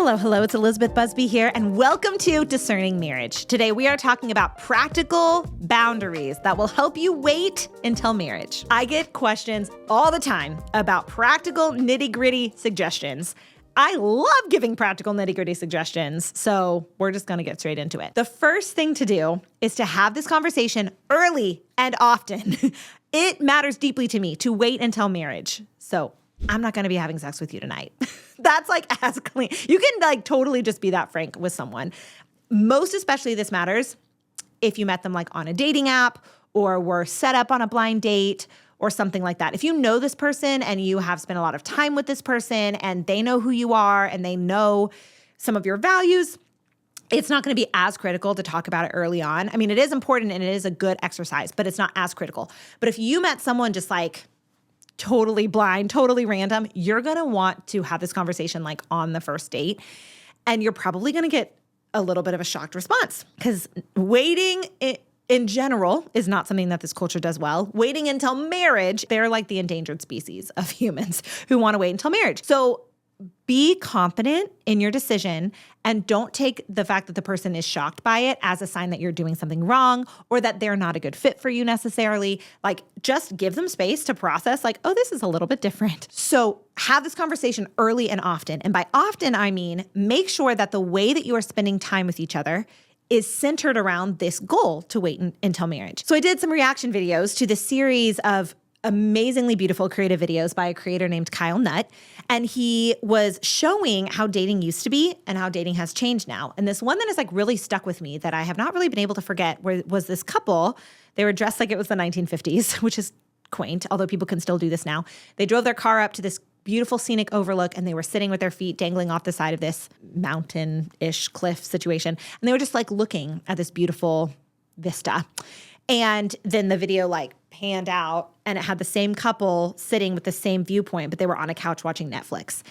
Hello, hello. It's Elizabeth Busby here, and welcome to Discerning Marriage. Today, we are talking about practical boundaries that will help you wait until marriage. I get questions all the time about practical nitty-gritty suggestions. I love giving practical nitty-gritty suggestions, so we're just going to get straight into it. The first thing to do is to have this conversation early and often. It matters deeply to me to wait until marriage. So I'm not going to be having sex with you tonight. That's as clean. You can totally just be that frank with someone. Most especially this matters if you met them on a dating app or were set up on a blind date or something like that. If you know this person and you have spent a lot of time with this person and they know who you are and they know some of your values, it's not going to be as critical to talk about it early on. I mean, it is important and it is a good exercise, but it's not as critical. But if you met someone just totally blind, totally random, you're going to want to have this conversation on the first date. And you're probably going to get a little bit of a shocked response because waiting in general is not something that this culture does well. Waiting until marriage, they're like the endangered species of humans who want to wait until marriage. So be confident in your decision and don't take the fact that the person is shocked by it as a sign that you're doing something wrong or that they're not a good fit for you necessarily. Just give them space to process oh, this is a little bit different. So have this conversation early and often. And by often, I mean, make sure that the way that you are spending time with each other is centered around this goal to wait until marriage. So I did some reaction videos to the series of amazingly beautiful creative videos by a creator named Kyle Nutt. And he was showing how dating used to be and how dating has changed now. And this one that is really stuck with me that I have not really been able to forget was this couple. They were dressed like it was the 1950s, which is quaint, although people can still do this now. They drove their car up to this beautiful scenic overlook and they were sitting with their feet dangling off the side of this mountain-ish cliff situation. And they were just looking at this beautiful vista. And then the video panned out and it had the same couple sitting with the same viewpoint, but they were on a couch watching Netflix.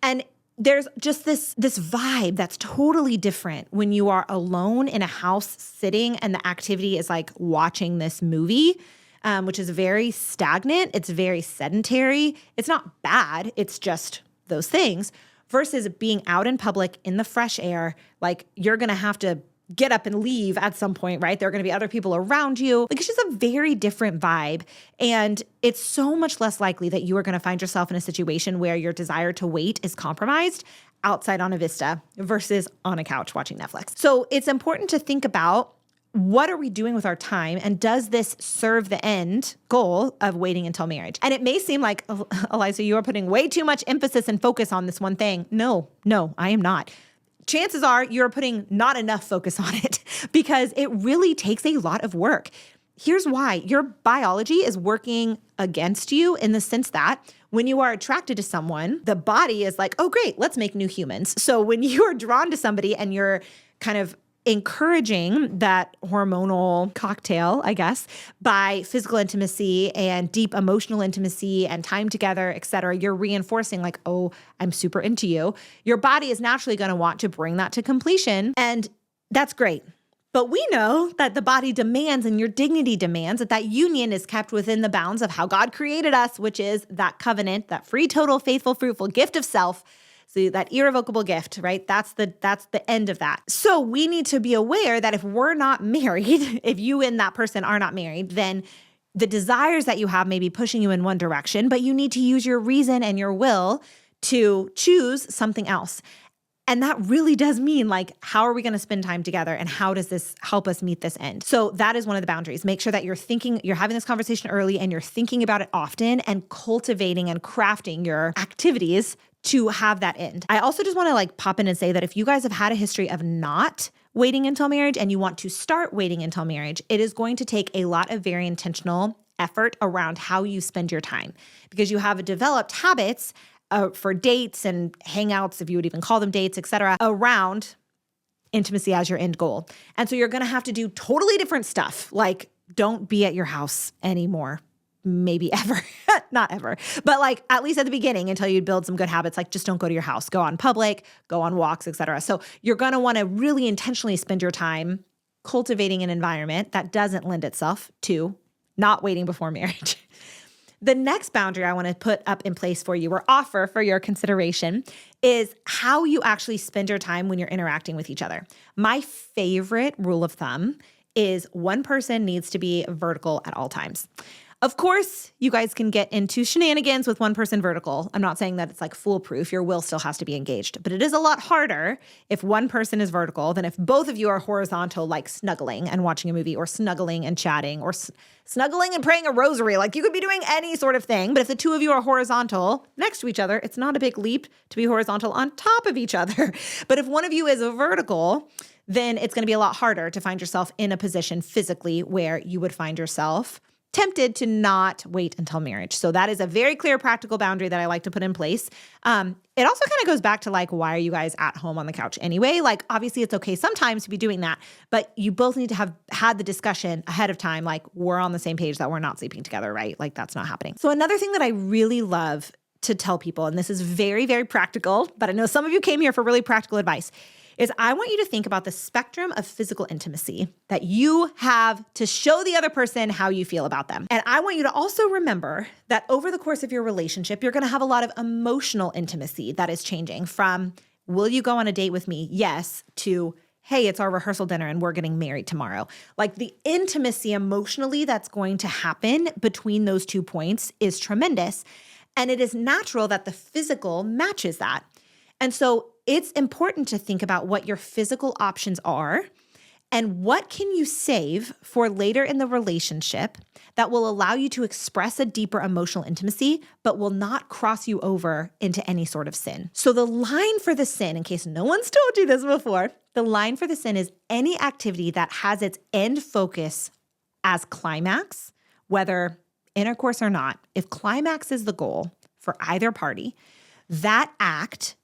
And there's just this vibe that's totally different when you are alone in a house sitting and the activity is watching this movie, which is very stagnant. It's very sedentary. It's not bad. It's just those things versus being out in public in the fresh air. You're going to have to get up and leave at some point, right? There are going to be other people around you. It's just a very different vibe. And it's so much less likely that you are going to find yourself in a situation where your desire to wait is compromised outside on a vista versus on a couch watching Netflix. So it's important to think about what are we doing with our time and does this serve the end goal of waiting until marriage? And it may seem like, Eliza, you are putting way too much emphasis and focus on this one thing. No, I am not. Chances are you're putting not enough focus on it because it really takes a lot of work. Here's why. Your biology is working against you in the sense that when you are attracted to someone, the body is oh, great, let's make new humans. So when you are drawn to somebody and you're kind of encouraging that hormonal cocktail, I guess, by physical intimacy and deep emotional intimacy and time together, et cetera, you're reinforcing oh, I'm super into you. Your body is naturally going to want to bring that to completion. And that's great. But we know that the body demands and your dignity demands that union is kept within the bounds of how God created us, which is that covenant, that free, total, faithful, fruitful gift of self. So that irrevocable gift, right? That's the end of that. So we need to be aware that if we're not married, if you and that person are not married, then the desires that you have may be pushing you in one direction, but you need to use your reason and your will to choose something else. And that really does mean how are we going to spend time together and how does this help us meet this end? So that is one of the boundaries. Make sure that you're having this conversation early and you're thinking about it often and cultivating and crafting your activities to have that end. I also just want to pop in and say that if you guys have had a history of not waiting until marriage and you want to start waiting until marriage, it is going to take a lot of very intentional effort around how you spend your time because you have developed habits for dates and hangouts, if you would even call them dates, et cetera, around intimacy as your end goal. And so you're going to have to do totally different stuff, don't be at your house anymore. Maybe ever, not ever, but at least at the beginning until you build some good habits, just don't go to your house, go on public, go on walks, et cetera. So you're going to want to really intentionally spend your time cultivating an environment that doesn't lend itself to not waiting before marriage. The next boundary I want to put up in place for you or offer for your consideration is how you actually spend your time when you're interacting with each other. My favorite rule of thumb is one person needs to be vertical at all times. Of course, you guys can get into shenanigans with one person vertical. I'm not saying that it's like foolproof. Your will still has to be engaged, but it is a lot harder if one person is vertical than if both of you are horizontal, like snuggling and watching a movie or snuggling and chatting or snuggling and praying a rosary. Like you could be doing any sort of thing, but if the two of you are horizontal next to each other, it's not a big leap to be horizontal on top of each other. But if one of you is a vertical, then it's going to be a lot harder to find yourself in a position physically where you would find yourself tempted to not wait until marriage. So that is a very clear practical boundary that I like to put in place. It also kind of goes back to like, why are you guys at home on the couch anyway? Like, obviously it's okay sometimes to be doing that, but you both need to have had the discussion ahead of time. Like we're on the same page that we're not sleeping together, right? Like that's not happening. So another thing that I really love to tell people, and this is very, very practical, but I know some of you came here for really practical advice, is I want you to think about the spectrum of physical intimacy that you have to show the other person how you feel about them. And I want you to also remember that over the course of your relationship, you're going to have a lot of emotional intimacy that is changing from, will you go on a date with me? Yes, to, hey, it's our rehearsal dinner and we're getting married tomorrow. Like the intimacy emotionally that's going to happen between those 2 points is tremendous. And it is natural that the physical matches that. And so it's important to think about what your physical options are and what can you save for later in the relationship that will allow you to express a deeper emotional intimacy, but will not cross you over into any sort of sin. So the line for the sin, in case no one's told you this before, the line for the sin is any activity that has its end focus as climax, whether intercourse or not. If climax is the goal for either party, that act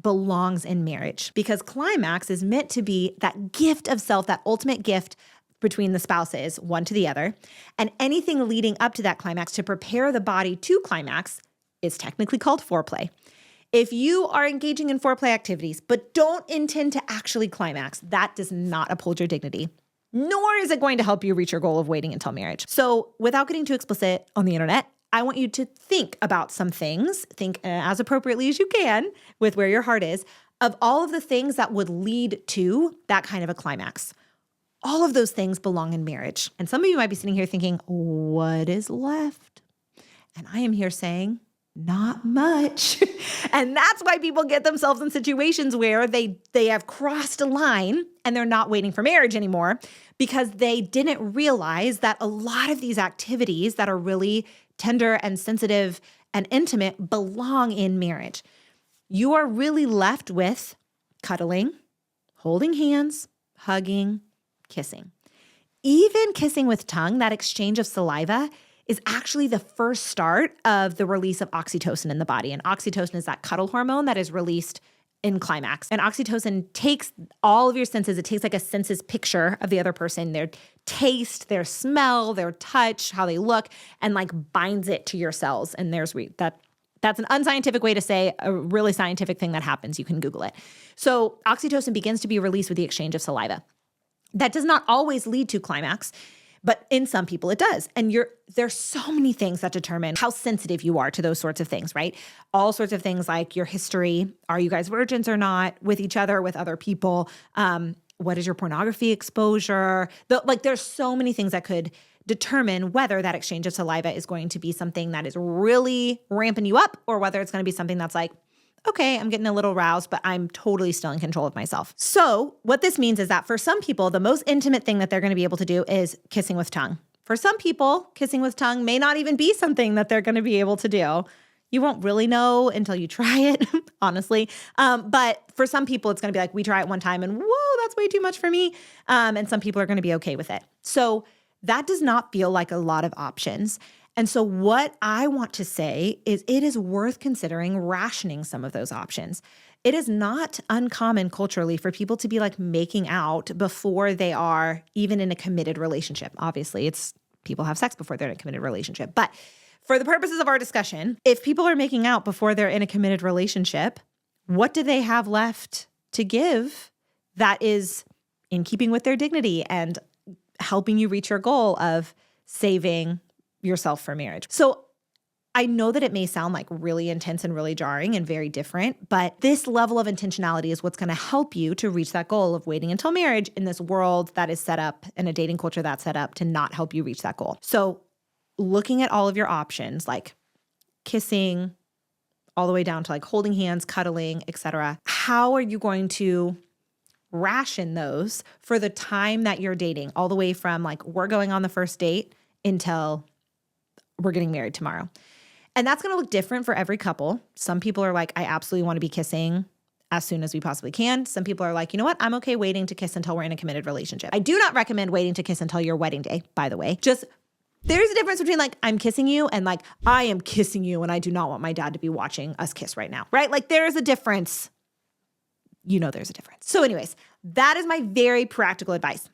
belongs in marriage because climax is meant to be that gift of self, that ultimate gift between the spouses, one to the other. And anything leading up to that climax to prepare the body to climax is technically called foreplay. If you are engaging in foreplay activities, but don't intend to actually climax, that does not uphold your dignity, nor is it going to help you reach your goal of waiting until marriage. So without getting too explicit on the internet, I want you to think about some things, think as appropriately as you can with where your heart is, of all of the things that would lead to that kind of a climax. All of those things belong in marriage. And some of you might be sitting here thinking, what is left? And I am here saying, not much. And that's why people get themselves in situations where they have crossed a line and they're not waiting for marriage anymore because they didn't realize that a lot of these activities that are really tender and sensitive and intimate belong in marriage. You are really left with cuddling, holding hands, hugging, kissing. Even kissing with tongue, that exchange of saliva, is actually the first start of the release of oxytocin in the body. And oxytocin is that cuddle hormone that is released in climax. And oxytocin takes all of your senses. It takes like a senses picture of the other person, their taste, their smell, their touch, how they look, and like binds it to your cells. And that's an unscientific way to say a really scientific thing that happens. You can Google it. So oxytocin begins to be released with the exchange of saliva. That does not always lead to climax, but in some people it does. And there's so many things that determine how sensitive you are to those sorts of things, right? All sorts of things like your history. Are you guys virgins or not with each other, with other people? What is your pornography exposure? There's so many things that could determine whether that exchange of saliva is going to be something that is really ramping you up or whether it's going to be something that's like, okay, I'm getting a little roused, but I'm totally still in control of myself. So what this means is that for some people, the most intimate thing that they're going to be able to do is kissing with tongue. For some people, kissing with tongue may not even be something that they're going to be able to do. You won't really know until you try it, honestly. But for some people, it's going to be like, we try it one time and whoa, that's way too much for me. And some people are going to be okay with it. So that does not feel like a lot of options. And so what I want to say is it is worth considering rationing some of those options. It is not uncommon culturally for people to be like making out before they are even in a committed relationship. Obviously, people have sex before they're in a committed relationship. But for the purposes of our discussion, if people are making out before they're in a committed relationship, what do they have left to give that is in keeping with their dignity and helping you reach your goal of saving yourself for marriage? So I know that it may sound like really intense and really jarring and very different, but this level of intentionality is what's going to help you to reach that goal of waiting until marriage in this world that is set up and a dating culture that's set up to not help you reach that goal. So looking at all of your options, like kissing all the way down to like holding hands, cuddling, etc. How are you going to ration those for the time that you're dating, all the way from like we're going on the first date until we're getting married tomorrow? And that's going to look different for every couple. Some people are like, I absolutely want to be kissing as soon as we possibly can. Some people are like, you know what? I'm okay waiting to kiss until we're in a committed relationship. I do not recommend waiting to kiss until your wedding day, by the way. Just there's a difference between like, I'm kissing you and like, I am kissing you and I do not want my dad to be watching us kiss right now, right? Like there is a difference. You know there's a difference. So anyways, that is my very practical advice.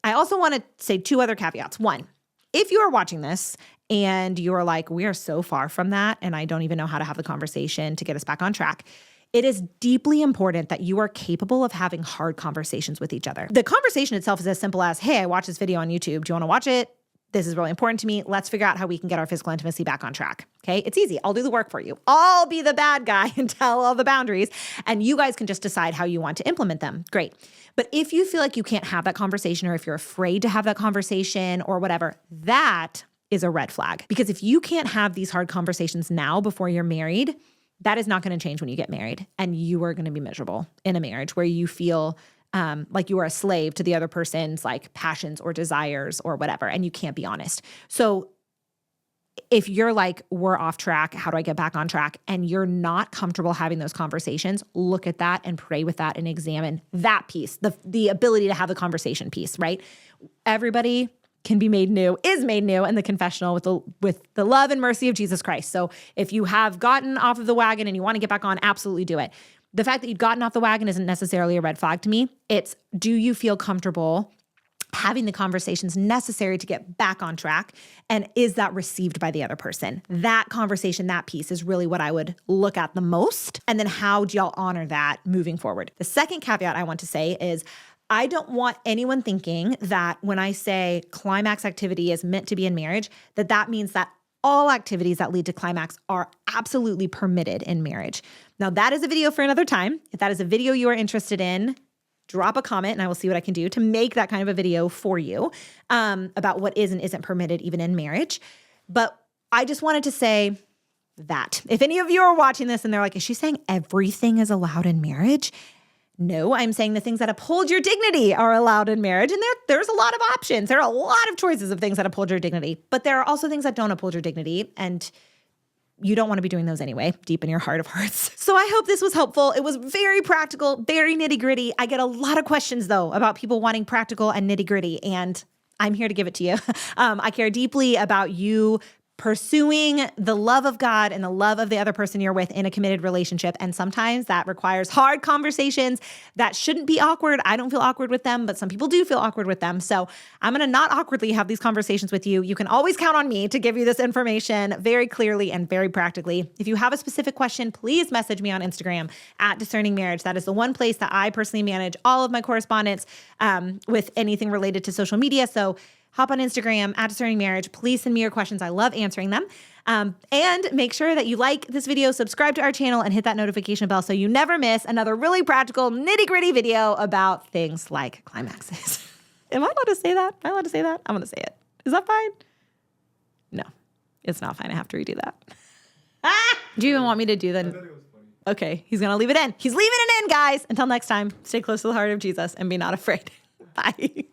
I also want to say two other caveats. One, if you are watching this and you are like, we are so far from that and I don't even know how to have the conversation to get us back on track, it is deeply important that you are capable of having hard conversations with each other. The conversation itself is as simple as, hey, I watched this video on YouTube. Do you want to watch it? This is really important to me. Let's figure out how we can get our physical intimacy back on track. Okay, it's easy. I'll do the work for you. I'll be the bad guy and tell all the boundaries, and you guys can just decide how you want to implement them. Great. But if you feel like you can't have that conversation, or if you're afraid to have that conversation or whatever, that is a red flag. Because if you can't have these hard conversations now before you're married, that is not going to change when you get married. And you are going to be miserable in a marriage where you feel like you are a slave to the other person's like passions or desires or whatever, and you can't be honest. So if you're like, we're off track, how do I get back on track? And you're not comfortable having those conversations, look at that and pray with that and examine that piece, the ability to have the conversation piece, right? Everybody can be made new, is made new in the confessional with the love and mercy of Jesus Christ. So if you have gotten off of the wagon and you want to get back on, absolutely do it. The fact that you've gotten off the wagon isn't necessarily a red flag to me. It's, do you feel comfortable having the conversations necessary to get back on track? And is that received by the other person? That conversation, that piece is really what I would look at the most. And then how do y'all honor that moving forward? The second caveat I want to say is, I don't want anyone thinking that when I say climax activity is meant to be in marriage, that means that all activities that lead to climax are absolutely permitted in marriage. Now, that is a video for another time. If that is a video you are interested in, drop a comment and I will see what I can do to make that kind of a video for you about what is and isn't permitted even in marriage. But I just wanted to say that if any of you are watching this and they're like, is she saying everything is allowed in marriage? No, I'm saying the things that uphold your dignity are allowed in marriage. And there's a lot of options. There are a lot of choices of things that uphold your dignity, but there are also things that don't uphold your dignity. And you don't want to be doing those anyway, deep in your heart of hearts. So I hope this was helpful. It was very practical, very nitty gritty. I get a lot of questions though about people wanting practical and nitty gritty, and I'm here to give it to you. I care deeply about you pursuing the love of God and the love of the other person you're with in a committed relationship. And sometimes that requires hard conversations that shouldn't be awkward. I don't feel awkward with them, but some people do feel awkward with them. So I'm going to not awkwardly have these conversations with you. You can always count on me to give you this information very clearly and very practically. If you have a specific question, please message me on Instagram at Discerning Marriage. That is the one place that I personally manage all of my correspondence with anything related to social media. So hop on Instagram at Discerning Marriage. Please send me your questions. I love answering them. And make sure that you like this video, subscribe to our channel, and hit that notification bell so you never miss another really practical, nitty-gritty video about things like climaxes. Am I allowed to say that? Am I allowed to say that? I'm going to say it. Is that fine? No, it's not fine. I have to redo that. Do you even want me to do that? I thought it was funny. Okay, he's going to leave it in. He's leaving it in, guys. Until next time, stay close to the heart of Jesus and be not afraid. Bye.